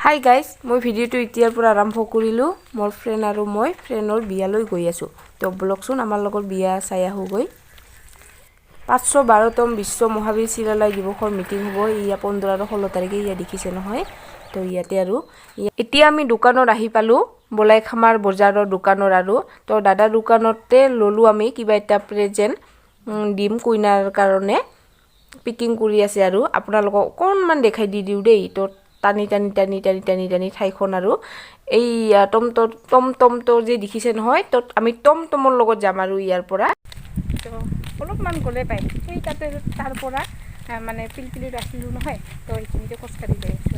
Hi guys, মই ভিডিঅ'টো এতিয়াৰ পৰা আৰম্ভ কৰিলোঁ। মোৰ ফ্ৰেণ্ড আৰু মই ফ্ৰেণ্ডৰ বিয়ালৈ গৈ আছোঁ। তো বলকচোন আমাৰ লগত বিয়া চাই আহোঁগৈ। 512তম বিশ্ব মহাবীৰ চিলালাই দিৱসৰ মিটিং হ'ব। ইয়া 15 আৰু 16 তাৰিখে ইয়া দেখিছে নহয়। তো ইয়াতে আৰু এতিয়া আমি দোকানত আহি পালোঁ, বলাইখামাৰ বজাৰৰ দোকানৰ আৰু তো দাদাৰ দোকানতে ল'লোঁ আমি কিবা এটা প্ৰেজেণ্ট দিম কইনাৰ কাৰণে। পিকিং কৰি আছে আৰু আপোনালোকক অকণমান দেখাই দি দিওঁ দেই। তো টানি ঠাইখন আৰু এই টমটমটো যে দেখিছে নহয়, তো আমি টমটমৰ লগত যাম আৰু ইয়াৰ পৰা তো অলপমান গ'লে পাই সেই তাতে তাৰ পৰা মানে পিলপিলিত আছিলোঁ নহয়। তো এইখিনিতে খোজকাঢ়ি গৈ আছোঁ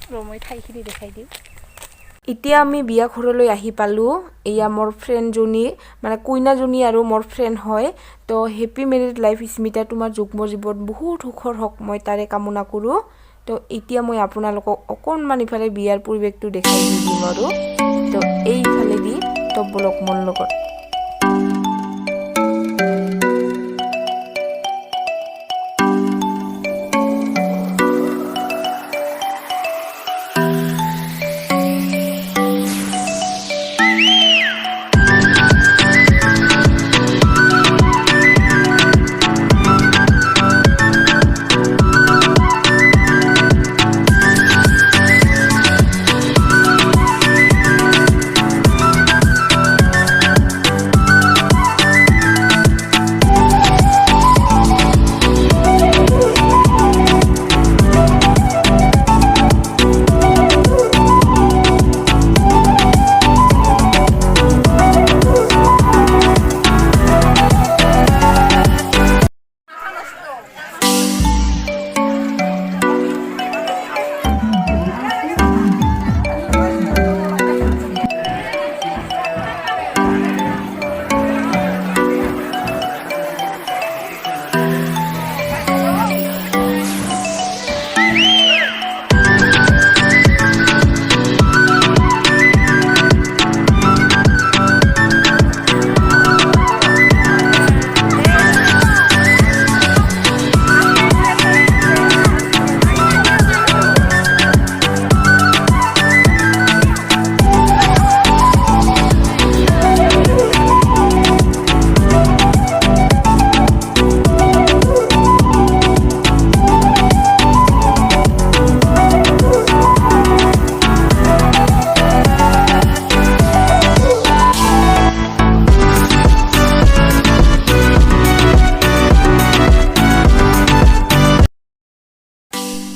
আৰু মই ঠাইখিনি দেখাই দিওঁ। এতিয়া আমি বিয়া ঘৰলৈ আহি পালোঁ। এয়া মোৰ ফ্ৰেণ্ডজনী মানে কইনাজনী আৰু মোৰ ফ্ৰেণ্ড হয়। তো হেপী মেৰিড লাইফ স্মিতা, তোমাৰ যুগ্ম জীৱন বহুত সুখৰ হওক, মই তাৰে কামনা কৰোঁ। তো এতিয়া মই আপোনালোকক অকণমান ইফালে বিয়াৰ পৰিৱেশটো দেখাই দি দিম আৰু তো এইফালে দি তো বলক মোৰ লগত।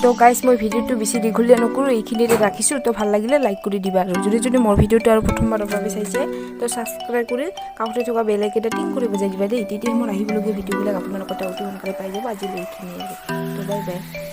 তো গাইজ, মই ভিডিঅ'টো বেছি দীঘলীয়া নকৰোঁ, এইখিনিতে ৰাখিছোঁ। তো ভাল লাগিলে লাইক কৰি দিবা আৰু যদি মোৰ ভিডিঅ'টো আৰু প্ৰথমবাৰৰ বাবে চাইছে তো ছাবস্ক্ৰাইব কৰি কাষতে থকা বেল আইকনটা টিং কৰি বজাই দিবা দেই। তেতিয়া মোৰ আহিবলগীয়া ভিডিঅ'বিলাক আপোনালোকৰ অতি সোনকালে পাই যাব। আজিলৈ এইখিনিয়ে আৰু তো বাই বাই।